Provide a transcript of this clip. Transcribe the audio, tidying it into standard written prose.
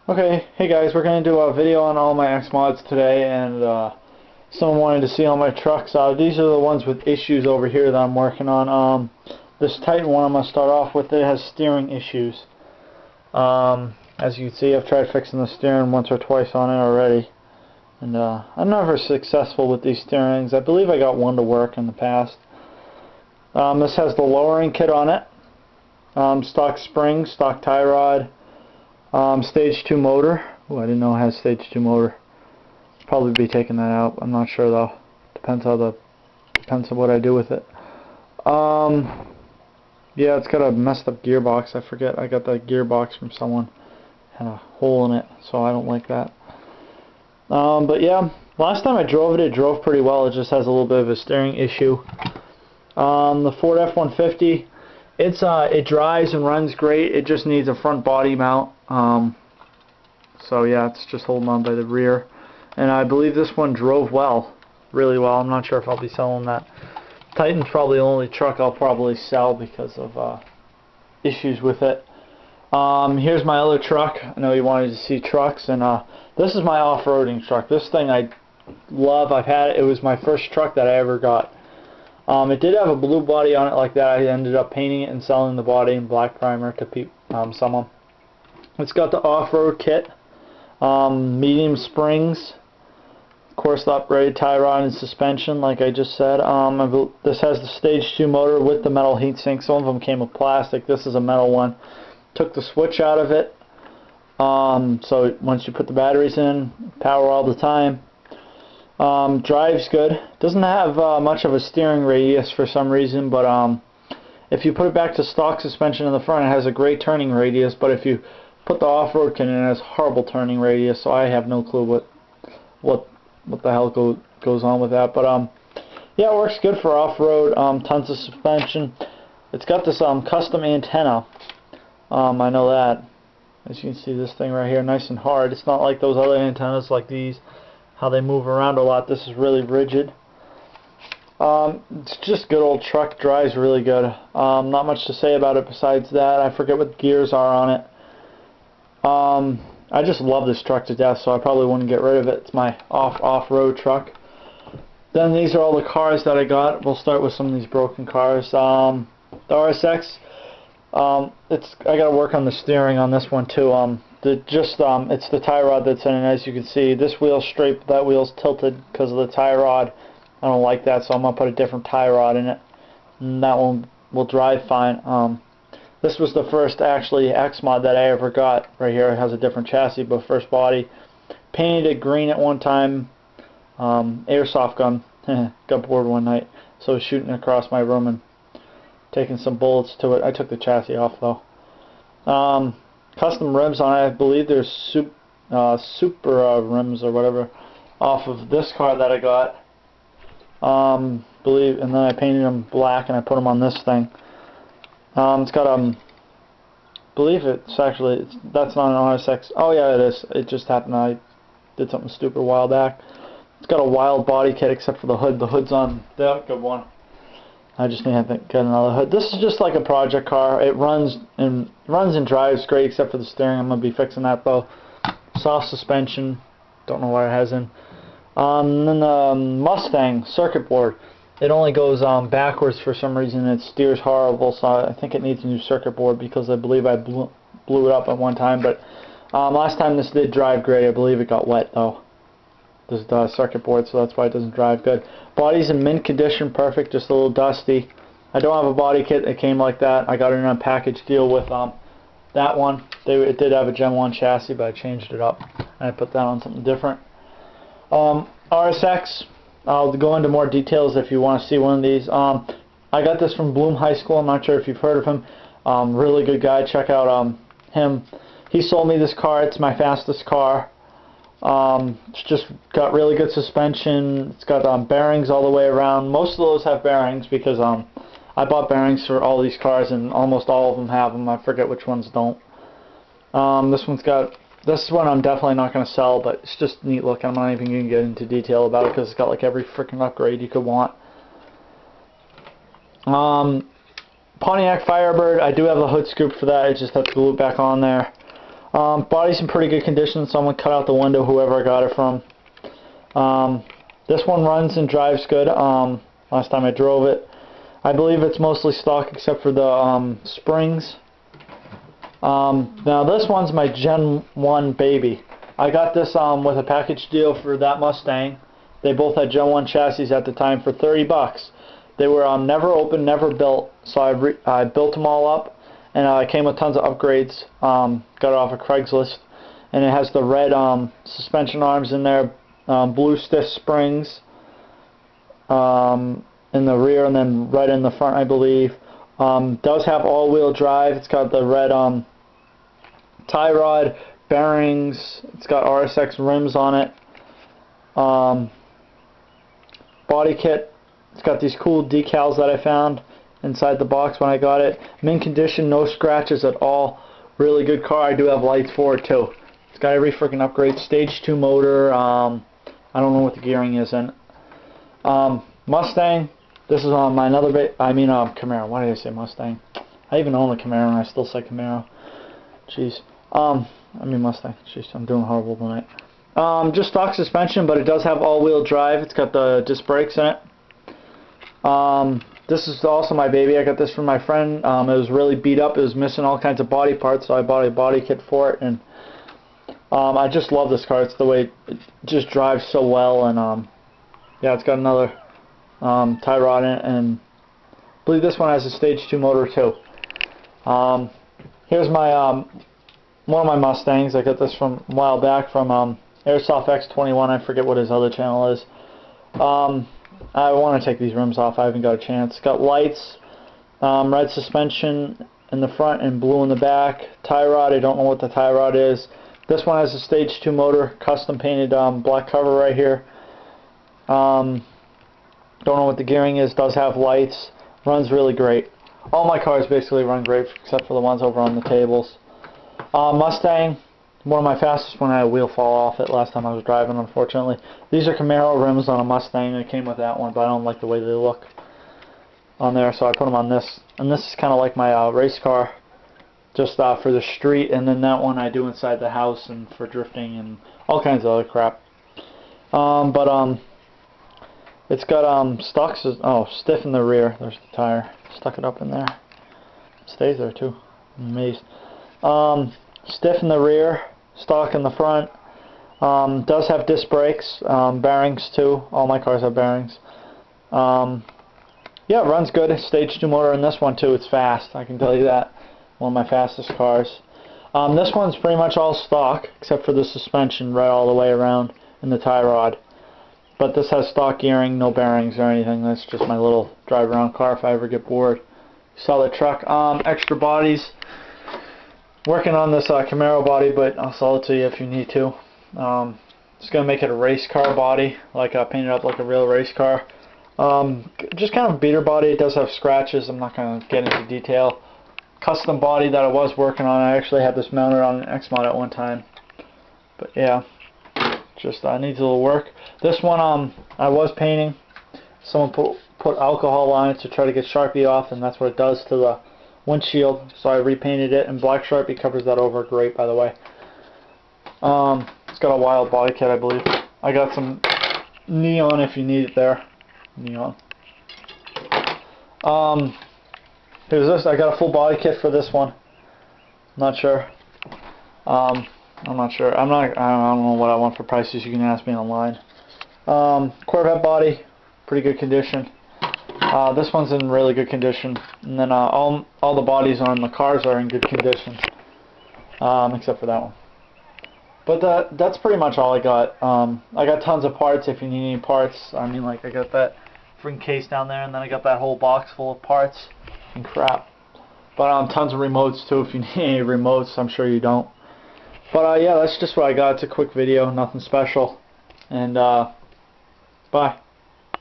Okay, hey guys, we're going to do a video on all my xmods today, and someone wanted to see all my trucks. These are the ones with issues over here that I'm working on. This Titan one I'm going to start off with, it has steering issues. As you can see, I've tried fixing the steering once or twice on it already, and I'm never successful with these steerings. I believe I got one to work in the past. This has the lowering kit on it, stock springs, stock tie rod. Stage 2 motor. Oh, I didn't know it has stage 2 motor. Probably be taking that out. I'm not sure though. Depends on what I do with it. Yeah, it's got a messed up gearbox. I forget. I got that gearbox from someone. Had a hole in it, so I don't like that. But yeah, last time I drove it, it drove pretty well. It just has a little bit of a steering issue. The Ford F-150. It drives and runs great. It just needs a front body mount. So yeah, it's just holding on by the rear. And I believe this one drove well, really well. I'm not sure if I'll be selling that. Titan's probably the only truck I'll probably sell because of issues with it. Here's my other truck. I know you wanted to see trucks, and this is my off-roading truck. This thing I love. I've had it. It was my first truck that I ever got. It did have a blue body on it like that. I ended up painting it and selling the body in black primer to someone. It's got the off-road kit, medium springs, of course the upgraded tie rod and suspension like I just said. This has the stage 2 motor with the metal heatsink. Some of them came with plastic. This is a metal one. Took the switch out of it, so once you put the batteries in, power all the time. Drives good. Doesn't have much of a steering radius for some reason, but if you put it back to stock suspension in the front, it has a great turning radius, but if you put the off-road kit in, it has horrible turning radius, so I have no clue what the hell goes on with that. But yeah, it works good for off-road. Tons of suspension. It's got this custom antenna. I know that. As you can see, this thing right here, nice and hard. It's not like those other antennas like these, how they move around a lot. This is really rigid. It's just good old truck. Drives really good. Not much to say about it besides that. I forget what gears are on it. I just love this truck to death, so I probably wouldn't get rid of it. It's my off-road truck. Then these are all the cars that I got. We'll start with some of these broken cars. The RSX. I got to work on the steering on this one too. It's the tie rod that's in it. As you can see, this wheel's straight, but that wheel's tilted because of the tie rod. I don't like that, so I'm gonna put a different tie rod in it, and that one will drive fine. This was the first actually xmod that I ever got. Right here, it has a different chassis, but first body. Painted it green at one time. Airsoft gun. Got bored one night, so I was shooting across my room and taking some bullets to it. I took the chassis off though. Custom rims on it. I believe there's super rims or whatever off of this car that I got. And then I painted them black and I put them on this thing. It's got believe it's actually that's not an RSX. Oh yeah, it is. It just happened I did something stupid a while back. It's got a wild body kit except for the hood. The hood's on the good one. I just need to get another hood. This is just like a project car. It runs and drives great except for the steering. I'm gonna be fixing that though. Soft suspension. Don't know what it has in. And then the Mustang circuit board. It only goes backwards for some reason. It steers horrible, so I think it needs a new circuit board because I believe I blew it up at one time. But last time this did drive great. I believe it got wet though. This is the circuit board, so that's why it doesn't drive good. Body's in mint condition, perfect, just a little dusty. I don't have a body kit that came like that. I got it in a package deal with that one. It did have a Gen 1 chassis, but I changed it up and I put that on something different. RSX. I'll go into more details if you want to see one of these. I got this from Bloom High School. I'm not sure if you've heard of him. Really good guy. Check out him. He sold me this car. It's my fastest car. It's just got really good suspension. It's got bearings all the way around. Most of those have bearings because I bought bearings for all these cars and almost all of them have them. I forget which ones don't. This one I'm definitely not going to sell, but it's just neat looking. I'm not even going to get into detail about it because it's got like every freaking upgrade you could want. Pontiac Firebird. I do have a hood scoop for that. I just have to glue it back on there. Body's in pretty good condition. Someone cut out the window, whoever I got it from. This one runs and drives good. Last time I drove it, I believe it's mostly stock except for the springs. Now this one's my Gen 1 baby. I got this with a package deal for that Mustang. They both had Gen 1 chassis at the time for 30 bucks. They were never opened, never built, so I built them all up, and it came with tons of upgrades. Got it off of Craigslist, and it has the red suspension arms in there, blue stiff springs in the rear, and then red in the front, I believe. Does have all-wheel drive. It's got the red tie rod, bearings. It's got RSX rims on it. Body kit. It's got these cool decals that I found inside the box when I got it. Mint condition, no scratches at all. Really good car. I do have lights for it too. It's got every freaking upgrade. Stage 2 motor. I don't know what the gearing is in. Mustang. This is on my Camaro. Why did I say Mustang? I even own a Camaro and I still say Camaro. Jeez. Mustang. Jeez, I'm doing horrible tonight. Just stock suspension, but it does have all-wheel drive. It's got the disc brakes in it. This is also my baby. I got this from my friend. It was really beat up. It was missing all kinds of body parts, so I bought a body kit for it. And I just love this car. It's the way it just drives so well. And yeah, it's got another tie rod in it. And I believe this one has a stage 2 motor too. Here's my one of my Mustangs. I got this from a while back from Airsoft X21. I forget what his other channel is. I want to take these rims off. I haven't got a chance. Got lights, red suspension in the front and blue in the back. Tie rod, I don't know what the tie rod is. This one has a stage 2 motor, custom painted black cover right here. Don't know what the gearing is. Does have lights. Runs really great. All my cars basically run great except for the ones over on the tables. Mustang. One of my fastest when I had a wheel fall off it last time I was driving, unfortunately. These are Camaro rims on a Mustang. It came with that one, but I don't like the way they look on there, so I put them on this. And this is kind of like my race car, just for the street, and then that one I do inside the house and for drifting and all kinds of other crap. It's got stiff in the rear. There's the tire. Stuck it up in there. It stays there too. I'm amazed. Stiff in the rear. Stock in the front. Does have disc brakes, bearings too. All my cars have bearings. Yeah, it runs good. Stage 2 motor in this one too. It's fast, I can tell you that. One of my fastest cars. This one's pretty much all stock except for the suspension right all the way around and the tie rod. But this has stock gearing, no bearings or anything. That's just my little drive around car if I ever get bored. Sell the truck. Extra bodies. Working on this Camaro body, but I'll sell it to you if you need to. Just gonna make it a race car body, like paint it up like a real race car. Just kind of beater body. It does have scratches. I'm not gonna get into detail. Custom body that I was working on. I actually had this mounted on an xmod at one time. But yeah, just needs a little work. This one I was painting. Someone put alcohol on it to try to get Sharpie off, and that's what it does to the windshield, so I repainted it, and black Sharpie covers that over great, by the way. It's got a wild body kit, I believe. I got some neon if you need it there. Neon. Here's this. I got a full body kit for this one. Not sure. I'm not sure. I don't know what I want for prices. You can ask me online. Corvette body, pretty good condition. This one's in really good condition, and then all the bodies on the cars are in good condition, except for that one. But that's pretty much all I got. I got tons of parts if you need any parts. I got that freaking case down there, and then I got that whole box full of parts and crap. But tons of remotes too if you need any remotes. I'm sure you don't. But yeah, that's just what I got. It's a quick video, nothing special. And bye.